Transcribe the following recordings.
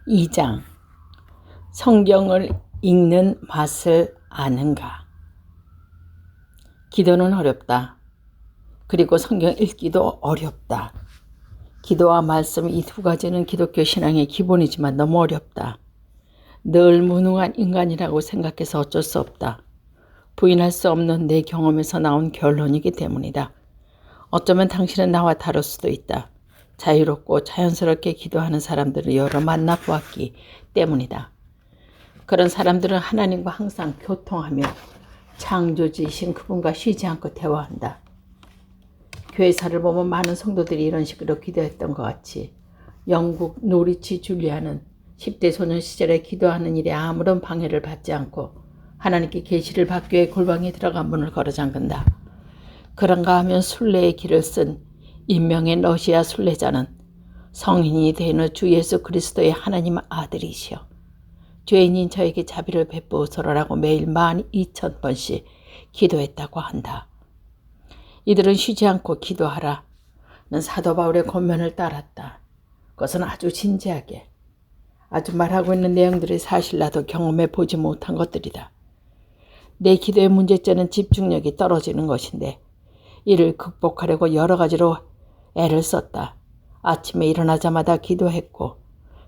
2장. 성경을 읽는 맛을 아는가? 기도는 어렵다. 그리고 성경 읽기도 어렵다. 기도와 말씀, 이 두 가지는 기독교 신앙의 기본이지만 너무 어렵다. 늘 무능한 인간이라고 생각해서 어쩔 수 없다. 부인할 수 없는 내 경험에서 나온 결론이기 때문이다. 어쩌면 당신은 나와 다를 수도 있다. 자유롭고 자연스럽게 기도하는 사람들을 여러 만나보았기 때문이다. 그런 사람들은 하나님과 항상 교통하며 창조주이신 그분과 쉬지 않고 대화한다. 교회사를 보면 많은 성도들이 이런 식으로 기도했던 것 같이 영국 노리치 줄리아는 10대 소년 시절에 기도하는 일에 아무런 방해를 받지 않고 하나님께 계시를 받기 위해 골방에 들어가 문을 걸어 잠근다. 그런가 하면 순례의 길을 쓴 인명의 러시아 순례자는 성인이 되는 주 예수 그리스도의 하나님 아들이시여 죄인인 저에게 자비를 베푸소서라고 매일 12,000번씩 기도했다고 한다. 이들은 쉬지 않고 기도하라는 사도 바울의 권면을 따랐다. 그것은 아주 진지하게, 아주 말하고 있는 내용들이 사실 나도 경험해 보지 못한 것들이다. 내 기도의 문제점은 집중력이 떨어지는 것인데 이를 극복하려고 여러 가지로 애를 썼다. 아침에 일어나자마자 기도했고,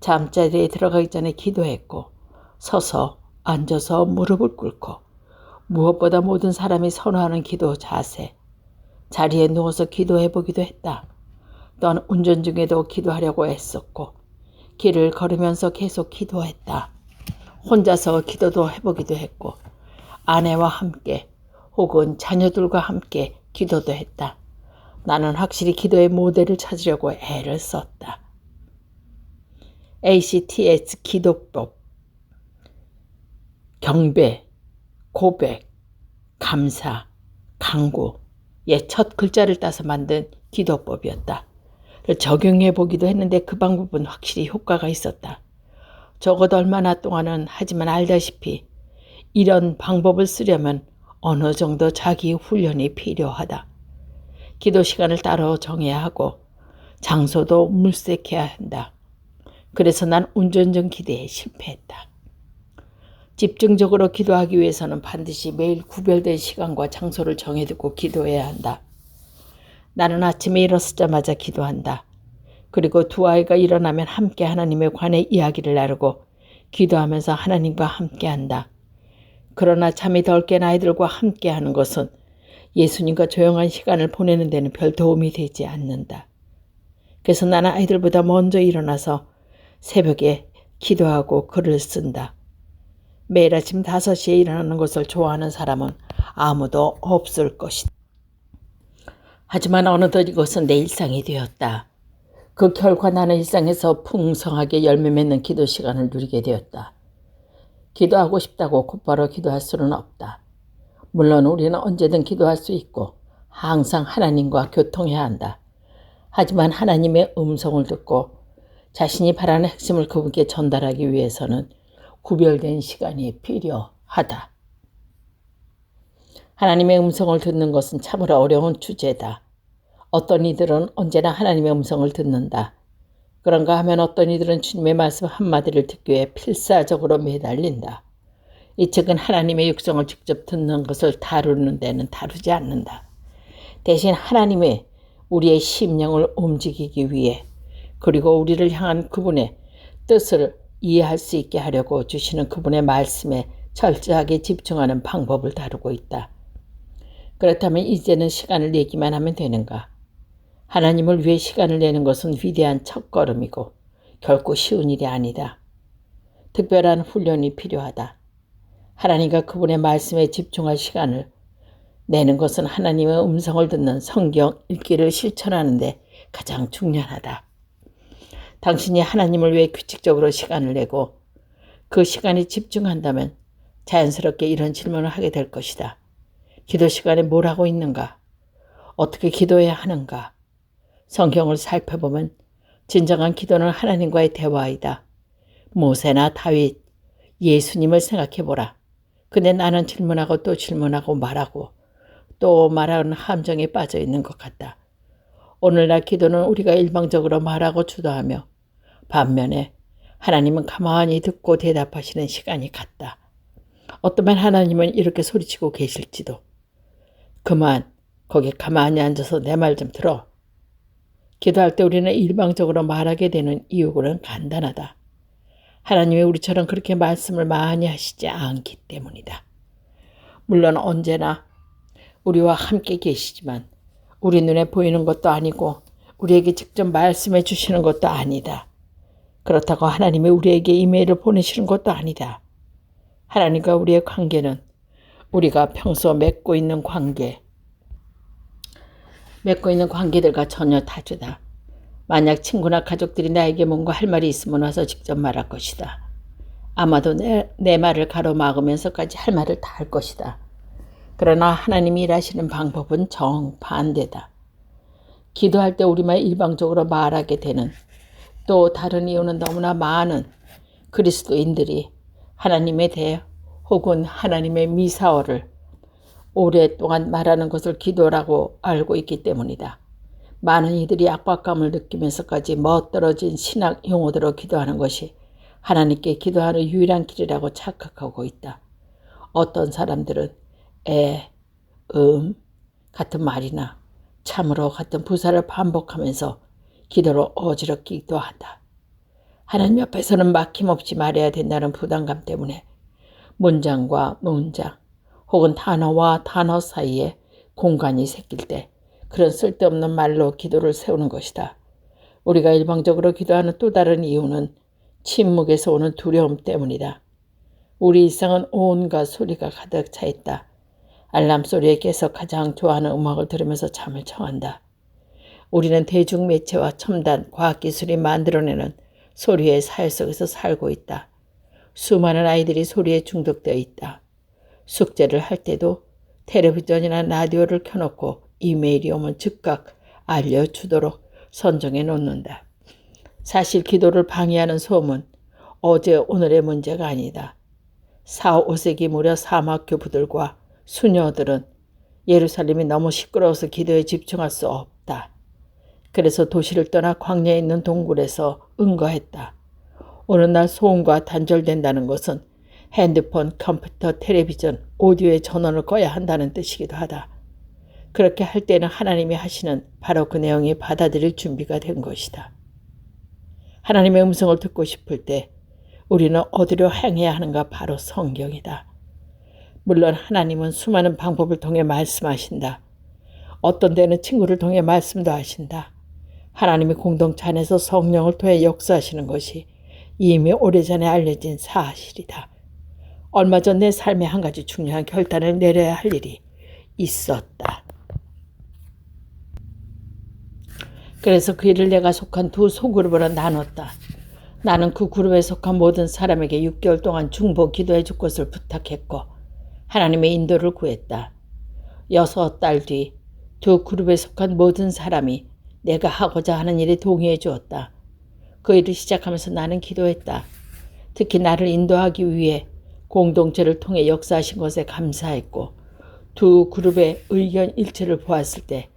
잠자리에 들어가기 전에 기도했고, 서서 앉아서 무릎을 꿇고, 무엇보다 모든 사람이 선호하는 기도 자세, 자리에 누워서 기도해보기도 했다. 또한 운전 중에도 기도하려고 애썼고, 길을 걸으면서 계속 기도했다. 혼자서 기도도 해보기도 했고, 아내와 함께 혹은 자녀들과 함께 기도도 했다. 나는 확실히 기도의 모델을 찾으려고 애를 썼다. ACTS 기도법, 경배, 고백, 감사, 간구의 첫 글자를 따서 만든 기도법이었다. 적용해 보기도 했는데 그 방법은 확실히 효과가 있었다. 적어도 얼마나 동안은 하지만 알다시피 이런 방법을 쓰려면 어느 정도 자기 훈련이 필요하다. 기도 시간을 따로 정해야 하고 장소도 물색해야 한다. 그래서 난 운전 중 기도에 실패했다. 집중적으로 기도하기 위해서는 반드시 매일 구별된 시간과 장소를 정해두고 기도해야 한다. 나는 아침에 일어서자마자 기도한다. 그리고 두 아이가 일어나면 함께 하나님에 관해 이야기를 나누고 기도하면서 하나님과 함께한다. 그러나 잠이 덜 깬 아이들과 함께하는 것은 예수님과 조용한 시간을 보내는 데는 별 도움이 되지 않는다. 그래서 나는 아이들보다 먼저 일어나서 새벽에 기도하고 글을 쓴다. 매일 아침 5시에 일어나는 것을 좋아하는 사람은 아무도 없을 것이다. 하지만 어느덧 이것은 내 일상이 되었다. 그 결과 나는 일상에서 풍성하게 열매 맺는 기도 시간을 누리게 되었다. 기도하고 싶다고 곧바로 기도할 수는 없다. 물론 우리는 언제든 기도할 수 있고 항상 하나님과 교통해야 한다. 하지만 하나님의 음성을 듣고 자신이 바라는 핵심을 그분께 전달하기 위해서는 구별된 시간이 필요하다. 하나님의 음성을 듣는 것은 참으로 어려운 주제다. 어떤 이들은 언제나 하나님의 음성을 듣는다. 그런가 하면 어떤 이들은 주님의 말씀 한마디를 듣기 위해 필사적으로 매달린다. 이 책은 하나님의 육성을 직접 듣는 것을 다루는 데는 다루지 않는다. 대신 하나님의 우리의 심령을 움직이기 위해 그리고 우리를 향한 그분의 뜻을 이해할 수 있게 하려고 주시는 그분의 말씀에 철저하게 집중하는 방법을 다루고 있다. 그렇다면 이제는 시간을 내기만 하면 되는가? 하나님을 위해 시간을 내는 것은 위대한 첫걸음이고 결코 쉬운 일이 아니다. 특별한 훈련이 필요하다. 하나님과 그분의 말씀에 집중할 시간을 내는 것은 하나님의 음성을 듣는 성경 읽기를 실천하는 데 가장 중요하다. 당신이 하나님을 위해 규칙적으로 시간을 내고 그 시간에 집중한다면 자연스럽게 이런 질문을 하게 될 것이다. 기도 시간에 뭘 하고 있는가? 어떻게 기도해야 하는가? 성경을 살펴보면 진정한 기도는 하나님과의 대화이다. 모세나 다윗, 예수님을 생각해보라. 근데 나는 질문하고 또 질문하고 말하고 또 말하는 함정에 빠져 있는 것 같다. 오늘날 기도는 우리가 일방적으로 말하고 주도하며 반면에 하나님은 가만히 듣고 대답하시는 시간이 갔다. 어쩌면 하나님은 이렇게 소리치고 계실지도. 그만 거기 가만히 앉아서 내 말 좀 들어. 기도할 때 우리는 일방적으로 말하게 되는 이유는 간단하다. 하나님이 우리처럼 그렇게 말씀을 많이 하시지 않기 때문이다. 물론 언제나 우리와 함께 계시지만 우리 눈에 보이는 것도 아니고 우리에게 직접 말씀해 주시는 것도 아니다. 그렇다고 하나님이 우리에게 이메일을 보내시는 것도 아니다. 하나님과 우리의 관계는 우리가 평소 맺고 있는 관계들과 전혀 다르다. 만약 친구나 가족들이 나에게 뭔가 할 말이 있으면 와서 직접 말할 것이다. 아마도 내 말을 가로막으면서까지 할 말을 다 할 것이다. 그러나 하나님이 일하시는 방법은 정반대다. 기도할 때 우리만 일방적으로 말하게 되는, 또 다른 이유는 너무나 많은 그리스도인들이 하나님에 대해 혹은 하나님의 미사어를 오랫동안 말하는 것을 기도라고 알고 있기 때문이다. 많은 이들이 압박감을 느끼면서까지 멋들어진 신학 용어대로 기도하는 것이 하나님께 기도하는 유일한 길이라고 착각하고 있다. 어떤 사람들은 같은 말이나 참으로 같은 부사를 반복하면서 기도를 어지럽게 기도한다. 하나님 앞에서는 막힘없이 말해야 된다는 부담감 때문에 문장과 문장 혹은 단어와 단어 사이에 공간이 생길 때 그런 쓸데없는 말로 기도를 세우는 것이다. 우리가 일방적으로 기도하는 또 다른 이유는 침묵에서 오는 두려움 때문이다. 우리 일상은 온갖 소리가 가득 차 있다. 알람 소리에 깨서 가장 좋아하는 음악을 들으면서 잠을 청한다. 우리는 대중매체와 첨단 과학기술이 만들어내는 소리의 사회 속에서 살고 있다. 수많은 아이들이 소리에 중독되어 있다. 숙제를 할 때도 텔레비전이나 라디오를 켜놓고 이메일이 오면 즉각 알려주도록 선정해 놓는다. 사실 기도를 방해하는 소음은 어제 오늘의 문제가 아니다. 4, 5세기 무려 사막 교부들과 수녀들은 예루살렘이 너무 시끄러워서 기도에 집중할 수 없다. 그래서 도시를 떠나 광야에 있는 동굴에서 응거했다. 어느 날 소음과 단절된다는 것은 핸드폰, 컴퓨터, 텔레비전, 오디오의 전원을 꺼야 한다는 뜻이기도 하다. 그렇게 할 때는 하나님이 하시는 바로 그 내용이 받아들일 준비가 된 것이다. 하나님의 음성을 듣고 싶을 때 우리는 어디로 향해야 하는가? 바로 성경이다. 물론 하나님은 수많은 방법을 통해 말씀하신다. 어떤 때는 친구를 통해 말씀도 하신다. 하나님이 공동체 안에서 성령을 통해 역사하시는 것이 이미 오래전에 알려진 사실이다. 얼마 전 내 삶에 한 가지 중요한 결단을 내려야 할 일이 있었다. 그래서 그 일을 내가 속한 두 소그룹으로 나눴다. 나는 그 그룹에 속한 모든 사람에게 6개월 동안 중보 기도해 줄 것을 부탁했고 하나님의 인도를 구했다. 6달 뒤 두 그룹에 속한 모든 사람이 내가 하고자 하는 일에 동의해 주었다. 그 일을 시작하면서 나는 기도했다. 특히 나를 인도하기 위해 공동체를 통해 역사하신 것에 감사했고 두 그룹의 의견 일치를 보았을 때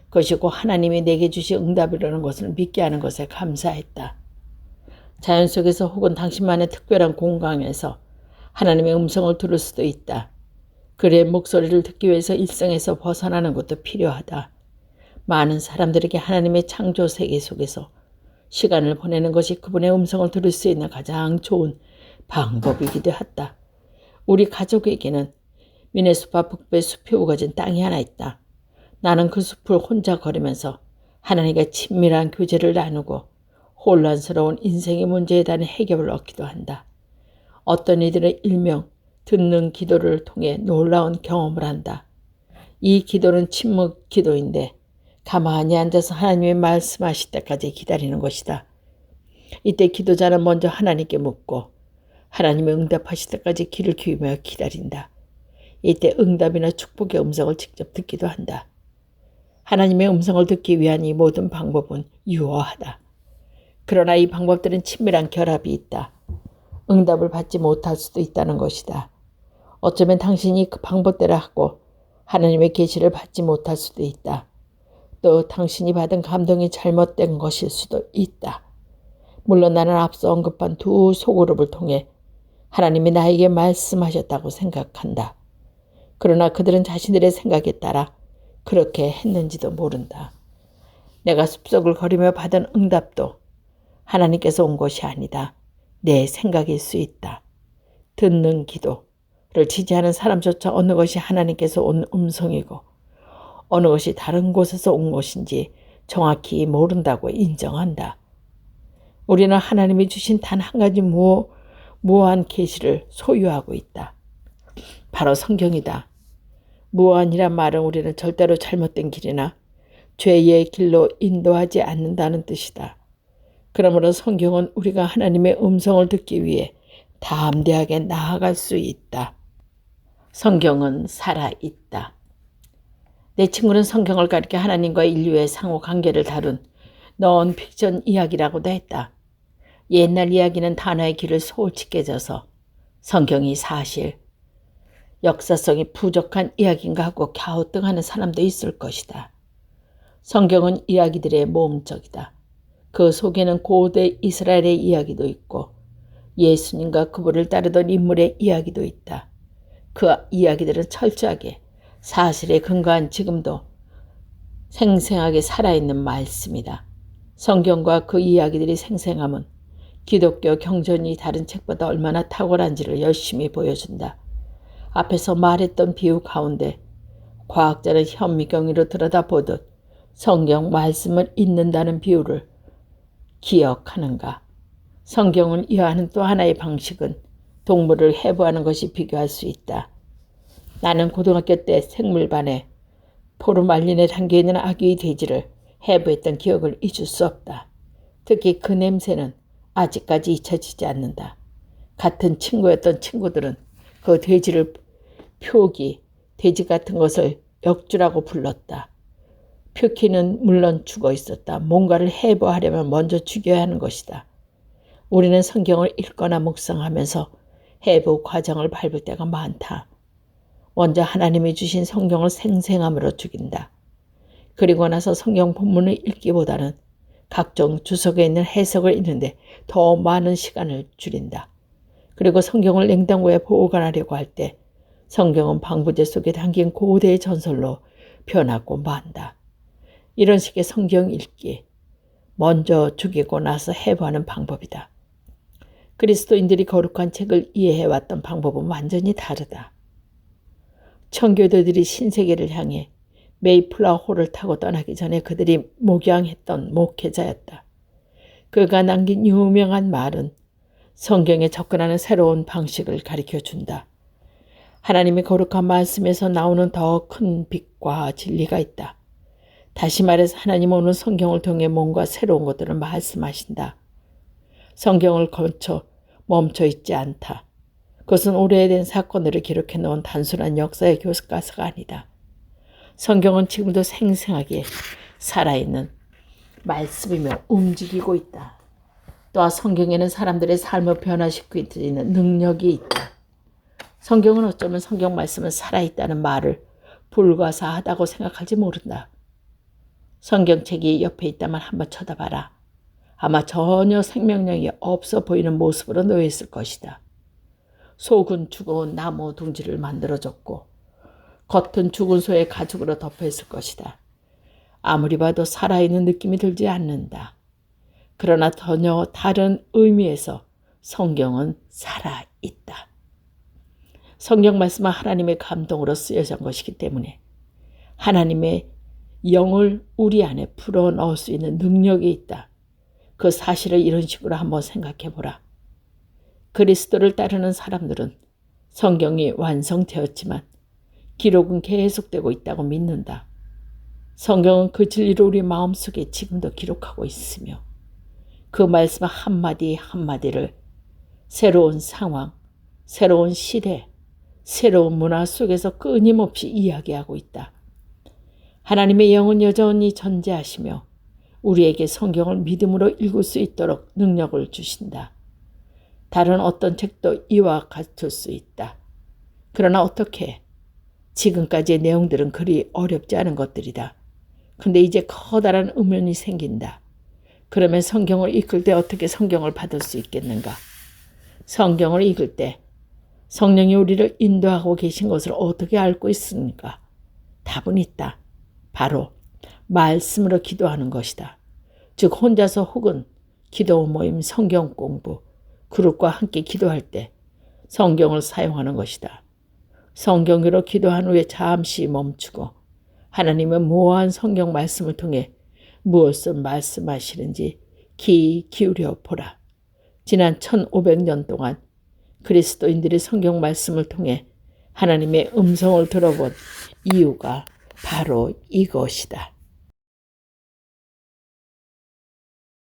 그것이 곧 하나님이 내게 주신 응답이라는 것을 믿게 하는 것에 감사했다. 자연 속에서 혹은 당신만의 특별한 공간에서 하나님의 음성을 들을 수도 있다. 그의 목소리를 듣기 위해서 일상에서 벗어나는 것도 필요하다. 많은 사람들에게 하나님의 창조 세계 속에서 시간을 보내는 것이 그분의 음성을 들을 수 있는 가장 좋은 방법이기도 하다. 우리 가족에게는 미네소타 북부의 숲이 우거진 땅이 하나 있다. 나는 그 숲을 혼자 걸으면서 하나님과 친밀한 교제를 나누고 혼란스러운 인생의 문제에 대한 해결을 얻기도 한다. 어떤 이들은 일명 듣는 기도를 통해 놀라운 경험을 한다. 이 기도는 침묵 기도인데 가만히 앉아서 하나님의 말씀하실 때까지 기다리는 것이다. 이때 기도자는 먼저 하나님께 묻고 하나님의 응답하실 때까지 귀를 기울이며 기다린다. 이때 응답이나 축복의 음성을 직접 듣기도 한다. 하나님의 음성을 듣기 위한 이 모든 방법은 유효하다. 그러나 이 방법들은 친밀한 결합이 있다. 응답을 받지 못할 수도 있다는 것이다. 어쩌면 당신이 그 방법대로 하고 하나님의 계시를 받지 못할 수도 있다. 또 당신이 받은 감동이 잘못된 것일 수도 있다. 물론 나는 앞서 언급한 두 소그룹을 통해 하나님이 나에게 말씀하셨다고 생각한다. 그러나 그들은 자신들의 생각에 따라 그렇게 했는지도 모른다. 내가 숲속을 걸으며 받은 응답도 하나님께서 온 것이 아니다. 내 생각일 수 있다. 듣는 기도를 지지하는 사람조차 어느 것이 하나님께서 온 음성이고 어느 것이 다른 곳에서 온 것인지 정확히 모른다고 인정한다. 우리는 하나님이 주신 단 한 가지 무한 계시를 소유하고 있다. 바로 성경이다. 무한이란 말은 우리는 절대로 잘못된 길이나 죄의 길로 인도하지 않는다는 뜻이다. 그러므로 성경은 우리가 하나님의 음성을 듣기 위해 담대하게 나아갈 수 있다. 성경은 살아있다. 내 친구는 성경을 가리켜 하나님과 인류의 상호 관계를 다룬 넌픽션 이야기라고도 했다. 옛날 이야기는 단어의 길을 소홀히 깨져서 성경이 사실, 역사성이 부족한 이야기인가 하고 갸우뚱하는 사람도 있을 것이다. 성경은 이야기들의 모음적이다. 그 속에는 고대 이스라엘의 이야기도 있고 예수님과 그분을 따르던 인물의 이야기도 있다. 그 이야기들은 철저하게 사실에 근거한 지금도 생생하게 살아있는 말씀이다. 성경과 그 이야기들이 생생함은 기독교 경전이 다른 책보다 얼마나 탁월한지를 열심히 보여준다. 앞에서 말했던 비유 가운데 과학자는 현미경으로 들여다보듯 성경 말씀을 읽는다는 비유를 기억하는가? 성경을 이해하는 또 하나의 방식은 동물을 해부하는 것이 비교할 수 있다. 나는 고등학교 때 생물반에 포르말린에 담겨있는 아귀 돼지를 해부했던 기억을 잊을 수 없다. 특히 그 냄새는 아직까지 잊혀지지 않는다. 같은 친구였던 친구들은 그 돼지를 표기, 돼지 같은 것을 역주라고 불렀다. 표키는 물론 죽어 있었다. 뭔가를 해부하려면 먼저 죽여야 하는 것이다. 우리는 성경을 읽거나 묵상하면서 해부 과정을 밟을 때가 많다. 먼저 하나님이 주신 성경을 생생함으로 죽인다. 그리고 나서 성경 본문을 읽기보다는 각종 주석에 있는 해석을 읽는데 더 많은 시간을 줄인다. 그리고 성경을 냉장고에 보관하려고 할 때 성경은 방부제 속에 담긴 고대의 전설로 변하고 만다. 이런 식의 성경 읽기, 먼저 죽이고 나서 해부하는 방법이다. 그리스도인들이 거룩한 책을 이해해왔던 방법은 완전히 다르다. 청교도들이 신세계를 향해 메이플라워호를 타고 떠나기 전에 그들이 목양했던 목회자였다. 그가 남긴 유명한 말은 성경에 접근하는 새로운 방식을 가르쳐준다. 하나님의 거룩한 말씀에서 나오는 더 큰 빛과 진리가 있다. 다시 말해서 하나님은 오늘 성경을 통해 뭔가 새로운 것들을 말씀하신다. 성경을 거쳐 멈춰 있지 않다. 그것은 오래된 사건들을 기록해 놓은 단순한 역사의 교과서가 아니다. 성경은 지금도 생생하게 살아있는 말씀이며 움직이고 있다. 또한 성경에는 사람들의 삶을 변화시킬 수 있는 능력이 있다. 성경은 어쩌면 성경 말씀은 살아있다는 말을 불가사하다고 생각할지 모른다. 성경책이 옆에 있다면 한번 쳐다봐라. 아마 전혀 생명력이 없어 보이는 모습으로 놓여 있을 것이다. 속은 죽은 나무 둥지를 만들어줬고 겉은 죽은 소의 가죽으로 덮여 있을 것이다. 아무리 봐도 살아있는 느낌이 들지 않는다. 그러나 전혀 다른 의미에서 성경은 살아있다. 성경 말씀은 하나님의 감동으로 쓰여진 것이기 때문에 하나님의 영을 우리 안에 불어넣을 수 있는 능력이 있다. 그 사실을 이런 식으로 한번 생각해 보라. 그리스도를 따르는 사람들은 성경이 완성되었지만 기록은 계속되고 있다고 믿는다. 성경은 그 진리를 우리 마음속에 지금도 기록하고 있으며 그 말씀 한마디 한마디를 새로운 상황, 새로운 시대, 새로운 문화 속에서 끊임없이 이야기하고 있다. 하나님의 영은 여전히 존재하시며 우리에게 성경을 믿음으로 읽을 수 있도록 능력을 주신다. 다른 어떤 책도 이와 같을 수 있다. 그러나 어떻게? 지금까지의 내용들은 그리 어렵지 않은 것들이다. 근데 이제 커다란 의문이 생긴다. 그러면 성경을 읽을 때 어떻게 성경을 받을 수 있겠는가? 성경을 읽을 때 성령이 우리를 인도하고 계신 것을 어떻게 알고 있습니까? 답은 있다. 바로 말씀으로 기도하는 것이다. 즉 혼자서 혹은 기도 모임, 성경 공부, 그룹과 함께 기도할 때 성경을 사용하는 것이다. 성경으로 기도한 후에 잠시 멈추고 하나님은 무한 성경 말씀을 통해 무엇을 말씀하시는지 귀 기울여 보라. 지난 1500년 동안 그리스도인들이 성경 말씀을 통해 하나님의 음성을 들어본 이유가 바로 이것이다.